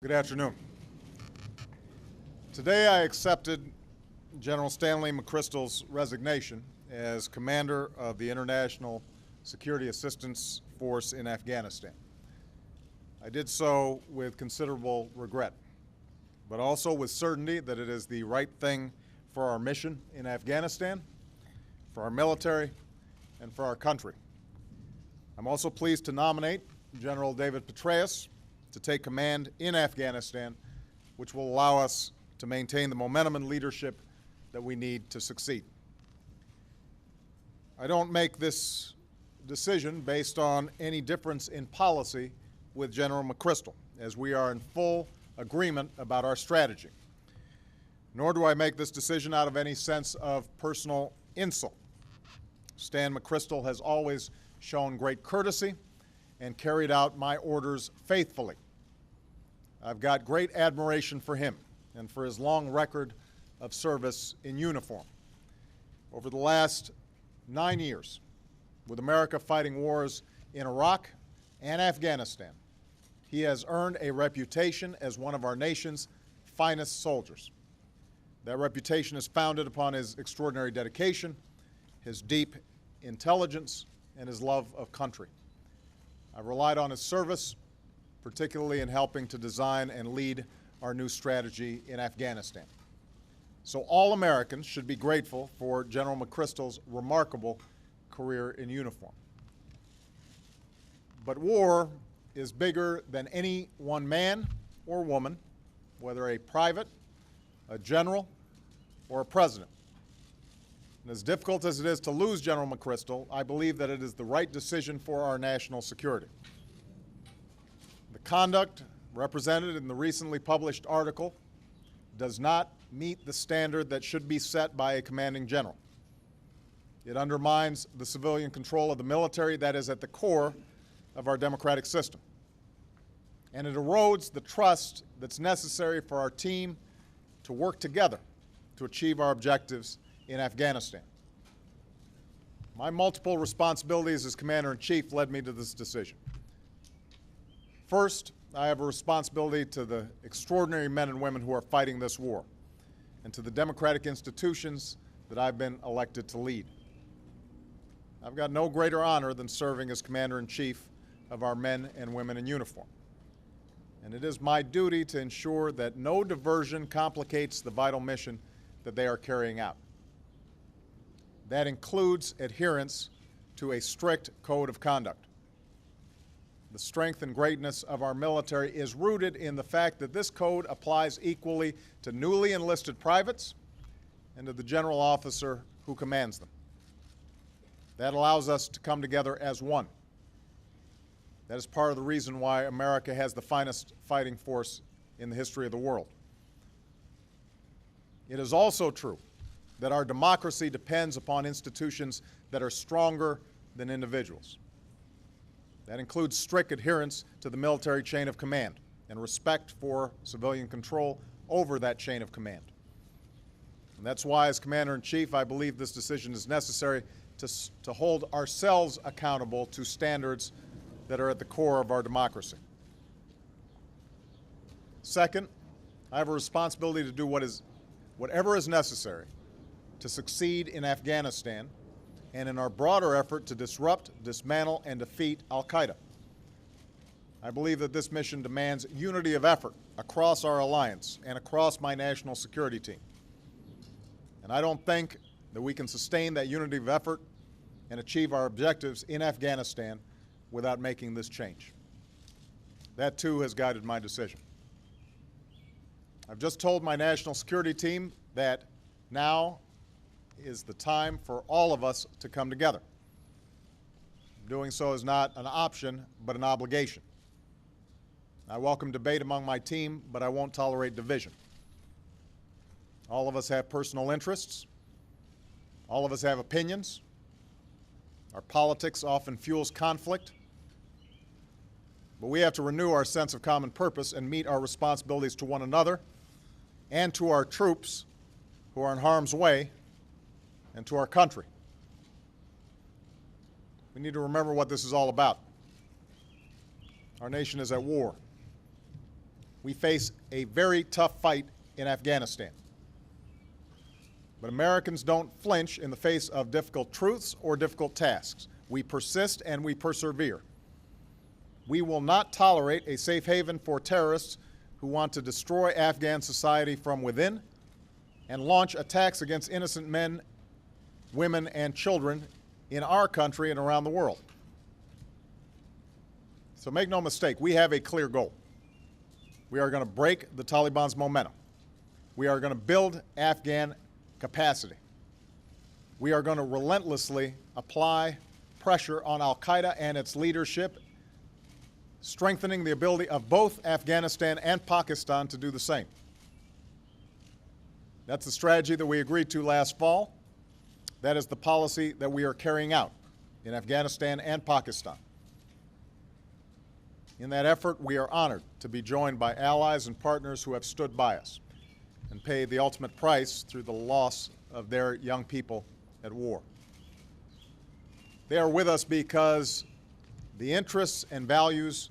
Good afternoon. Today I accepted General Stanley McChrystal's resignation as commander of the International Security Assistance Force in Afghanistan. I did so with considerable regret, but also with certainty that it is the right thing for our mission in Afghanistan, for our military, and for our country. I'm also pleased to nominate General David Petraeus to take command in Afghanistan, which will allow us to maintain the momentum and leadership that we need to succeed. I don't make this decision based on any difference in policy with General McChrystal, as we are in full agreement about our strategy. Nor do I make this decision out of any sense of personal insult. Stan McChrystal has always shown great courtesy and carried out my orders faithfully. I've got great admiration for him and for his long record of service in uniform. Over the last 9 years, with America fighting wars in Iraq and Afghanistan, he has earned a reputation as one of our nation's finest soldiers. That reputation is founded upon his extraordinary dedication, his deep intelligence, and his love of country. I've relied on his service, particularly in helping to design and lead our new strategy in Afghanistan. So all Americans should be grateful for General McChrystal's remarkable career in uniform. But war is bigger than any one man or woman, whether a private, a general, or a president. And as difficult as it is to lose General McChrystal, I believe that it is the right decision for our national security. The conduct represented in the recently published article does not meet the standard that should be set by a commanding general. It undermines the civilian control of the military that is at the core of our democratic system. And it erodes the trust that's necessary for our team to work together to achieve our objectives in Afghanistan. My multiple responsibilities as Commander-in-Chief led me to this decision. First, I have a responsibility to the extraordinary men and women who are fighting this war and to the democratic institutions that I've been elected to lead. I've got no greater honor than serving as Commander-in-Chief of our men and women in uniform. And it is my duty to ensure that no diversion complicates the vital mission that they are carrying out. That includes adherence to a strict code of conduct. The strength and greatness of our military is rooted in the fact that this code applies equally to newly enlisted privates and to the general officer who commands them. That allows us to come together as one. That is part of the reason why America has the finest fighting force in the history of the world. It is also true that our democracy depends upon institutions that are stronger than individuals. That includes strict adherence to the military chain of command and respect for civilian control over that chain of command. And that's why, as Commander-in-Chief, I believe this decision is necessary to hold ourselves accountable to standards that are at the core of our democracy. Second, I have a responsibility to do whatever is necessary to succeed in Afghanistan and in our broader effort to disrupt, dismantle, and defeat al-Qaeda. I believe that this mission demands unity of effort across our alliance and across my national security team. And I don't think that we can sustain that unity of effort and achieve our objectives in Afghanistan without making this change. That, too, has guided my decision. I've just told my national security team that now is the time for all of us to come together. Doing so is not an option, but an obligation. I welcome debate among my team, but I won't tolerate division. All of us have personal interests. All of us have opinions. Our politics often fuels conflict. But we have to renew our sense of common purpose and meet our responsibilities to one another and to our troops who are in harm's way and to our country. We need to remember what this is all about. Our nation is at war. We face a very tough fight in Afghanistan. But Americans don't flinch in the face of difficult truths or difficult tasks. We persist and we persevere. We will not tolerate a safe haven for terrorists who want to destroy Afghan society from within and launch attacks against innocent men, women, and children in our country and around the world. So make no mistake, we have a clear goal. We are going to break the Taliban's momentum. We are going to build Afghan capacity. We are going to relentlessly apply pressure on al-Qaeda and its leadership, strengthening the ability of both Afghanistan and Pakistan to do the same. That's the strategy that we agreed to last fall. That is the policy that we are carrying out in Afghanistan and Pakistan. In that effort, we are honored to be joined by allies and partners who have stood by us and paid the ultimate price through the loss of their young people at war. They are with us because the interests and values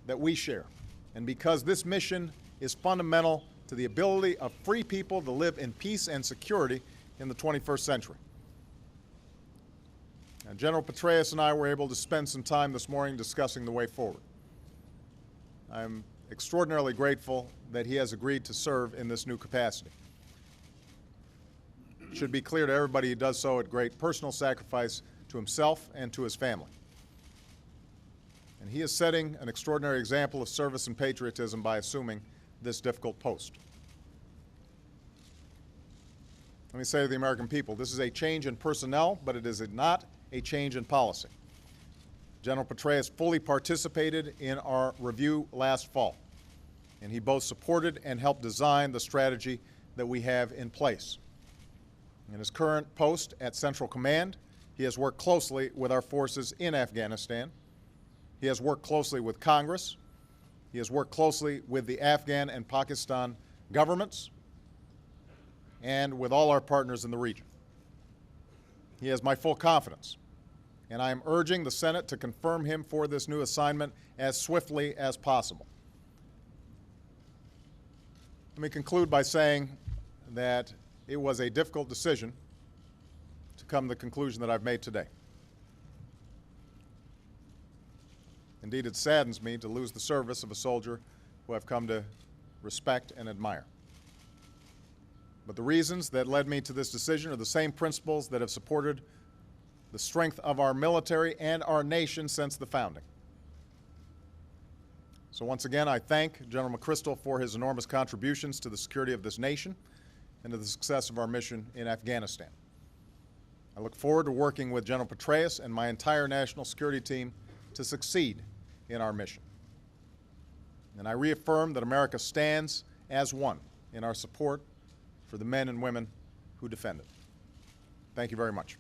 that we share, and because this mission is fundamental to the ability of free people to live in peace and security in the 21st century. Now, General Petraeus and I were able to spend some time this morning discussing the way forward. I'm extraordinarily grateful that he has agreed to serve in this new capacity. It should be clear to everybody he does so at great personal sacrifice to himself and to his family. And he is setting an extraordinary example of service and patriotism by assuming this difficult post. Let me say to the American people, this is a change in personnel, but it is not a change in policy. General Petraeus fully participated in our review last fall, and he both supported and helped design the strategy that we have in place. In his current post at Central Command, he has worked closely with our forces in Afghanistan. He has worked closely with Congress. He has worked closely with the Afghan and Pakistan governments and with all our partners in the region. He has my full confidence, and I am urging the Senate to confirm him for this new assignment as swiftly as possible. Let me conclude by saying that it was a difficult decision to come to the conclusion that I've made today. Indeed, it saddens me to lose the service of a soldier who I've come to respect and admire. But the reasons that led me to this decision are the same principles that have supported the strength of our military and our nation since the founding. So once again, I thank General McChrystal for his enormous contributions to the security of this nation and to the success of our mission in Afghanistan. I look forward to working with General Petraeus and my entire national security team to succeed in our mission. And I reaffirm that America stands as one in our support for the men and women who defend it. Thank you very much.